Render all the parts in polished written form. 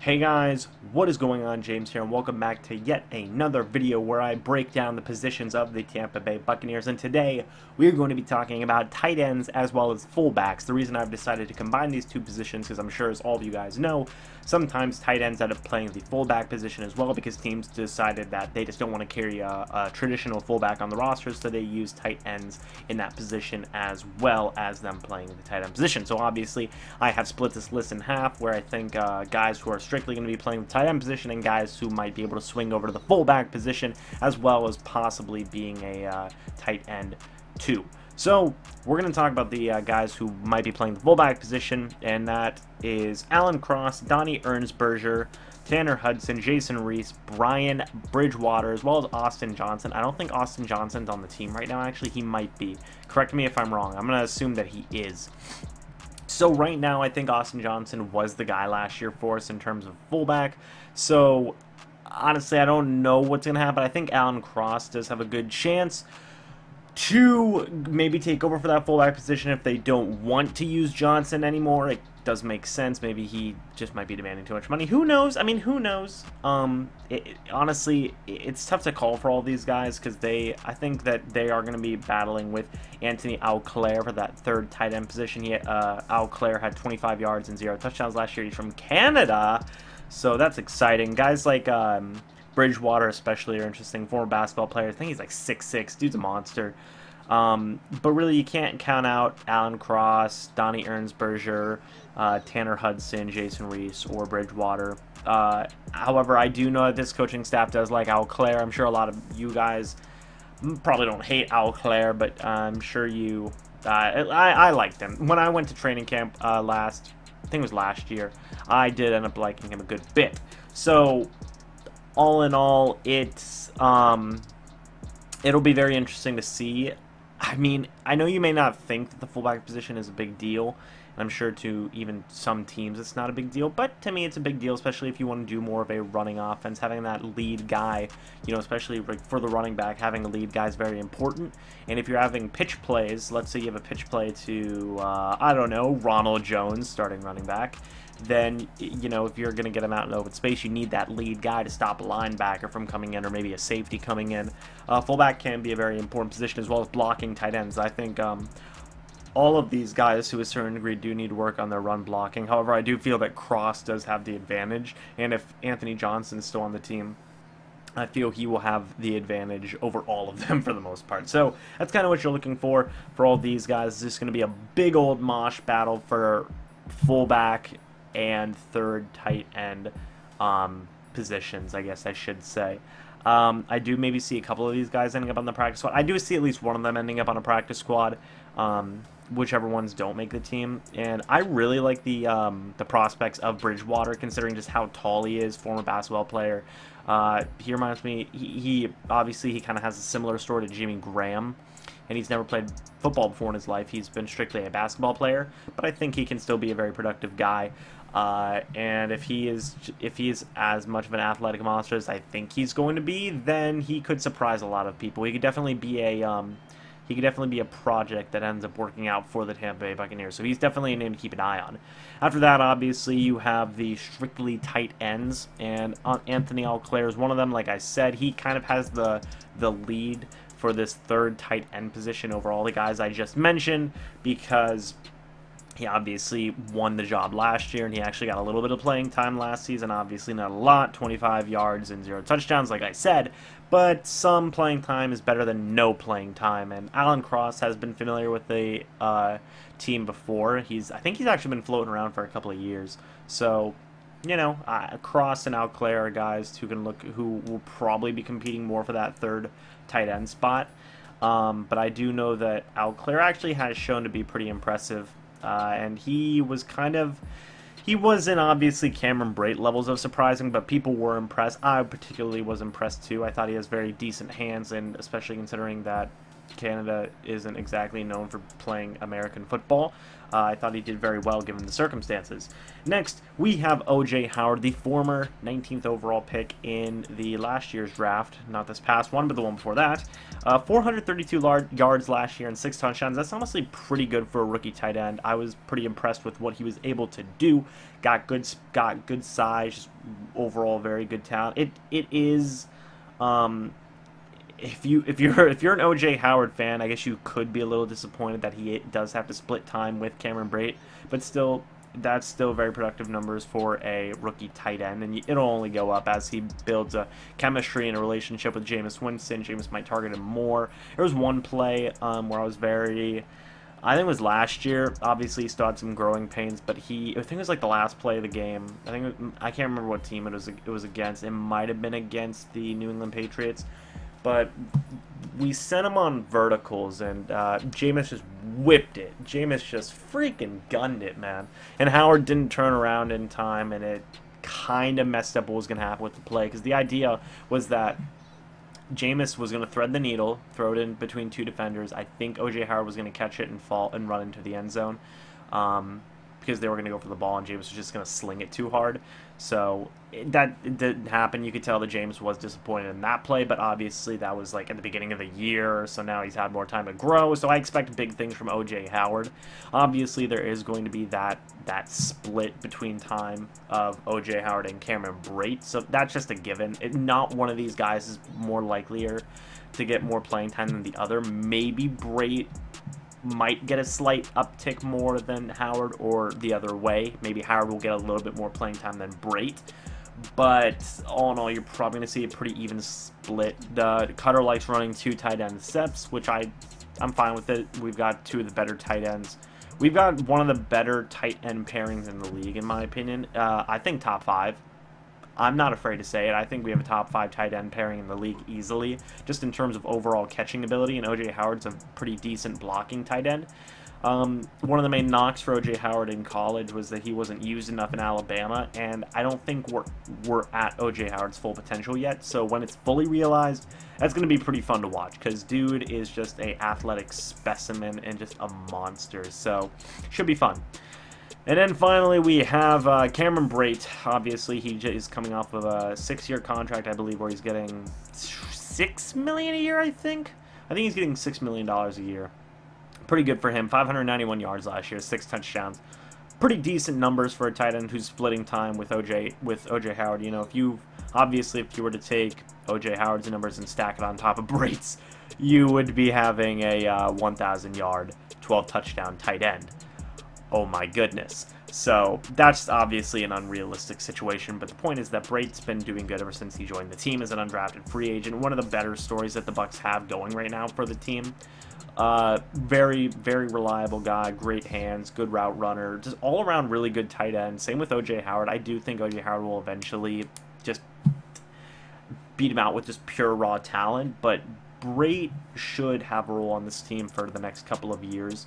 Hey guys, what is going on? James here, and welcome back to yet another video where I break down the positions of the Tampa Bay Buccaneers. And today we are going to be talking about tight ends as well as fullbacks. The reason I've decided to combine these two positions is I'm sure, as all of you guys know, sometimes tight ends end up playing the fullback position as well because teams decided that they just don't want to carry a traditional fullback on the roster, so they use tight ends in that position as well as them playing the tight end position. So obviously I have split this list in half, where I think guys who are strictly going to be playing the tight end position and guys who might be able to swing over to the fullback position, as well as possibly being a tight end too. So we're going to talk about the guys who might be playing the fullback position, and that is Alan Cross, Donnie Ernsberger, Tanner Hudson, Jason Reese, Brian Bridgewater, as well as Austin Johnson. I don't think Austin Johnson's on the team right now. Actually, he might be. Correct me if I'm wrong. I'm going to assume that he is. So right now, I think Austin Johnson was the guy last year for us in terms of fullback. So honestly, I don't know what's going to happen. I think Alan Cross does have a good chance to maybe take over for that fullback position if they don't want to use Johnson anymore. It does make sense. Maybe he just might be demanding too much money. Who knows? I mean, who knows? Honestly, it's tough to call for all these guys because I think that they are going to be battling with Anthony Auclair for that third tight end position. Auclair had 25 yards and 0 touchdowns last year. He's from Canada, so that's exciting. Guys like Bridgewater especially are interesting. Former basketball player. I think he's like 6'6". Dude's a monster. But really, you can't count out Alan Cross, Donnie Ernsberger, Tanner Hudson, Jason Reese, or Bridgewater. However, I do know that this coaching staff does like Auclair. I'm sure a lot of you guys probably don't hate Auclair, but I'm sure you... I liked him. When I went to training camp I think it was last year, I did end up liking him a good bit. So, all in all, it'll be very interesting to see. I mean, I know you may not think that the fullback position is a big deal, and I'm sure to even some teams it's not a big deal, but to me it's a big deal, especially if you want to do more of a running offense. Having that lead guy, especially for the running back, having a lead guy is very important. And if you're having pitch plays, let's say you have a pitch play to, I don't know, Ronald Jones, starting running back, then, if you're going to get him out in open space, you need that lead guy to stop a linebacker from coming in, or maybe a safety coming in. Fullback can be a very important position, as well as blocking tight ends. I think all of these guys, to a certain degree, do need to work on their run blocking. However, I do feel that Cross does have the advantage, and if Anthony Johnson's still on the team, I feel he will have the advantage over all of them for the most part. So that's kind of what you're looking for all these guys. It's just going to be a big old mosh battle for fullback and third tight end positions, I guess I should say. I do maybe see a couple of these guys ending up on the practice squad. I do see at least one of them ending up on a practice squad, whichever ones don't make the team. And I really like the prospects of Bridgewater, considering just how tall he is, former basketball player. He reminds me, he obviously kind of has a similar story to Jimmy Graham, and he's never played football before in his life. He's been strictly a basketball player, but I think he can still be a very productive guy. And if he is as much of an athletic monster as I think he's going to be, then he could surprise a lot of people. He could definitely be a project that ends up working out for the Tampa Bay Buccaneers. So he's definitely a name to keep an eye on. After that, obviously, you have the strictly tight ends, and Anthony Auclair is one of them. Like I said, he kind of has the lead for this third tight end position over all the guys I just mentioned, because he obviously won the job last year, and he actually got a little bit of playing time last season. Obviously not a lot, 25 yards and 0 touchdowns, like I said, but some playing time is better than no playing time. And Alan Cross has been familiar with the team before. I think he's actually been floating around for a couple of years. So, Cross and Auclair are guys who will probably be competing more for that third tight end spot. But I do know that Auclair actually has shown to be pretty impressive. And he wasn't obviously Cameron Brate levels of surprising, but people were impressed. I particularly was impressed too. I thought he has very decent hands, and especially considering that Canada isn't exactly known for playing American football. I thought he did very well given the circumstances. Next, we have O.J. Howard, the former 19th overall pick in the last year's draft. Not this past one, but the one before that. 432 yards last year and 6 touchdowns. That's honestly pretty good for a rookie tight end. I was pretty impressed with what he was able to do. Got good size, just overall very good talent. It is... If you're an O.J. Howard fan, I guess you could be a little disappointed that he does have to split time with Cameron Brate, but still, that's still very productive numbers for a rookie tight end, and it'll only go up as he builds a chemistry and a relationship with Jameis Winston. Jameis might target him more. There was one play where I was I think it was last year. Obviously, he still had some growing pains, but I think it was like the last play of the game. I can't remember what team it was against. It might have been against the New England Patriots. But we sent him on verticals, and Jameis just whipped it. Jameis just freaking gunned it, man. And Howard didn't turn around in time, and it kind of messed up what was going to happen with the play. Because the idea was that Jameis was going to thread the needle, throw it in between 2 defenders. I think O.J. Howard was going to catch it and fall and run into the end zone. Because they were going to go for the ball, and Jameis was just going to sling it too hard. So it didn't happen. You could tell that Jameis was disappointed in that play, but obviously that was like at the beginning of the year, so now he's had more time to grow. So I expect big things from O.J. Howard. Obviously, there is going to be that split between time of O.J. Howard and Cameron Brate, so that's just a given. Not one of these guys is more likelier to get more playing time than the other. Maybe Brate might get a slight uptick more than Howard, or the other way. Maybe Howard will get a little bit more playing time than Brate. But all in all, you're probably going to see a pretty even split. The Cutter likes running 2 tight end sets, which I'm fine with it. We've got 2 of the better tight ends. We've got one of the better tight end pairings in the league, in my opinion. I think top 5. I'm not afraid to say it. I think we have a top 5 tight end pairing in the league easily, just in terms of overall catching ability, and O.J. Howard's a pretty decent blocking tight end. One of the main knocks for O.J. Howard in college was that he wasn't used enough in Alabama, and I don't think we're at O.J. Howard's full potential yet, so when it's fully realized, that's going to be pretty fun to watch, because dude is just an athletic specimen and just a monster, so should be fun. And then finally we have Cameron Brate. Obviously, he is coming off of a 6-year contract, I believe, where he's getting $6 million a year, I think he's getting $6 million a year. Pretty good for him. 591 yards last year, 6 touchdowns. Pretty decent numbers for a tight end who's splitting time with O.J. Howard. You know, if you were to take O.J. Howard's numbers and stack it on top of Brate's, you would be having a 1,000-yard, 12-touchdown tight end. Oh my goodness. So that's obviously an unrealistic situation, but the point is that Brate's been doing good ever since he joined the team as an undrafted free agent. One of the better stories that the Bucs have going right now for the team. Very, very reliable guy, great hands, good route runner, just all around really good tight end. Same with O.J. Howard. I do think O.J. Howard will eventually just beat him out with just pure raw talent, but Brate should have a role on this team for the next couple of years.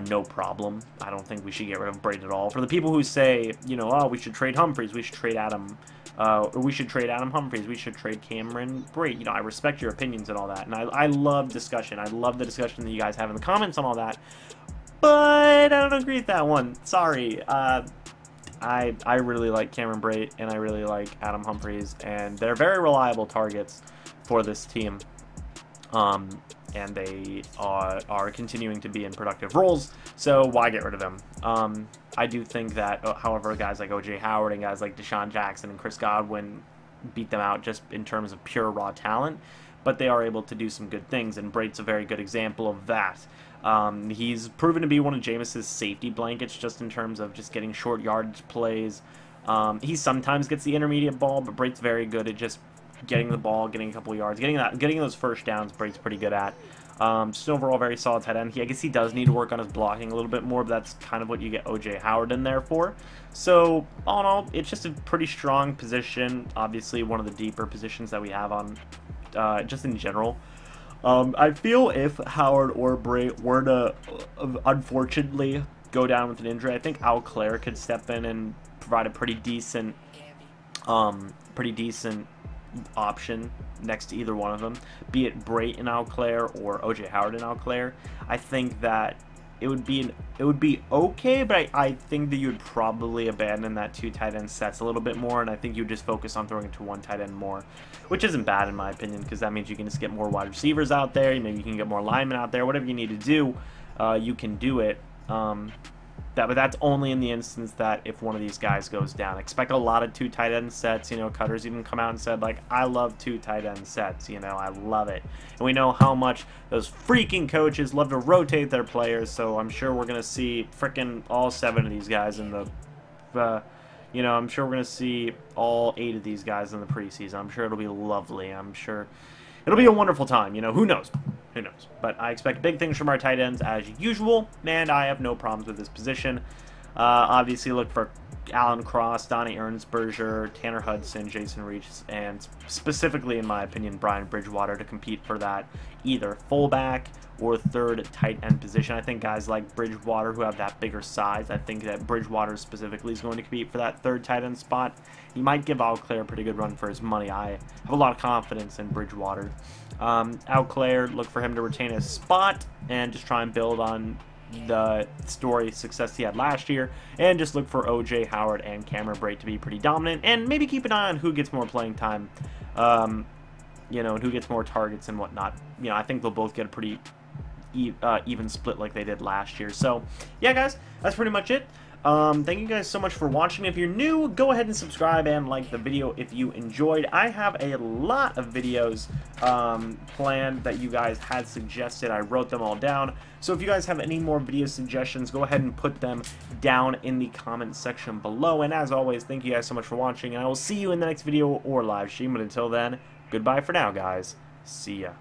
No problem. I don't think we should get rid of Brate at all. For the people who say, you know, oh, we should trade Humphries, we should trade Adam, or we should trade Adam Humphries, we should trade Cameron Brate. You know, I respect your opinions and all that, and I love discussion. I love the discussion that you guys have in the comments on all that, but I don't agree with that one. Sorry. I really like Cameron Brate, and I really like Adam Humphries, and they're very reliable targets for this team. And they are continuing to be in productive roles, so why get rid of them? I do think that, however, guys like O.J. Howard and guys like Deshaun Jackson and Chris Godwin beat them out just in terms of pure raw talent, but they are able to do some good things, and Brate's a very good example of that. He's proven to be one of Jameis's safety blankets just in terms of just getting short yardage plays. He sometimes gets the intermediate ball, but Brate's very good at just getting the ball, getting a couple yards, getting those first downs. Brate's pretty good at. Just an overall very solid tight end. I guess he does need to work on his blocking a little bit more, but that's kind of what you get O.J. Howard in there for. So all in all, it's just a pretty strong position. Obviously, one of the deeper positions that we have on, just in general. I feel if Howard or Brate were to, unfortunately, go down with an injury, I think Al Claire could step in and provide a pretty decent, option next to either one of them, be it Brait and Auclair or OJ Howard and Auclair. I think that it would be okay, but I think that you would probably abandon that 2 tight end sets a little bit more, and I think you would just focus on throwing it to 1 tight end more, which isn't bad in my opinion, because that means you can just get more wide receivers out there, maybe you can get more linemen out there, whatever you need to do, you can do it. But that's only in the instance that if one of these guys goes down. Expect a lot of 2 tight end sets. You know, Cutter's even come out and said, like, I love 2 tight end sets. You know, I love it. And we know how much those freaking coaches love to rotate their players, so I'm sure we're going to see freaking all 7 of these guys in the, you know, I'm sure we're going to see all 8 of these guys in the preseason. I'm sure it'll be lovely. I'm sure it'll be a wonderful time. You know, who knows? Who knows? But I expect big things from our tight ends as usual, and I have no problems with this position. Obviously, look for Alan Cross, Donnie Ernsberger, Tanner Hudson, Jason Reese, and specifically, in my opinion, Brian Bridgewater to compete for that either fullback or 3rd tight end position. I think guys like Bridgewater who have that bigger size, I think that Bridgewater specifically is going to compete for that 3rd tight end spot. He might give Auclair a pretty good run for his money. I have a lot of confidence in Bridgewater. Auclair, look for him to retain his spot and just try and build on the story success he had last year, and just look for OJ Howard and Cameron Brait to be pretty dominant, and maybe keep an eye on who gets more playing time, you know, and who gets more targets and whatnot. You know, I think they'll both get a pretty even split like they did last year. So yeah, guys, that's pretty much it. Thank you guys so much for watching. If you're new, go ahead and subscribe and like the video if you enjoyed. I have a lot of videos planned that you guys had suggested. I wrote them all down. So if you guys have any more video suggestions, go ahead and put them down in the comment section below. And as always, thank you guys so much for watching, and I will see you in the next video or live stream. But until then, goodbye for now, guys. See ya.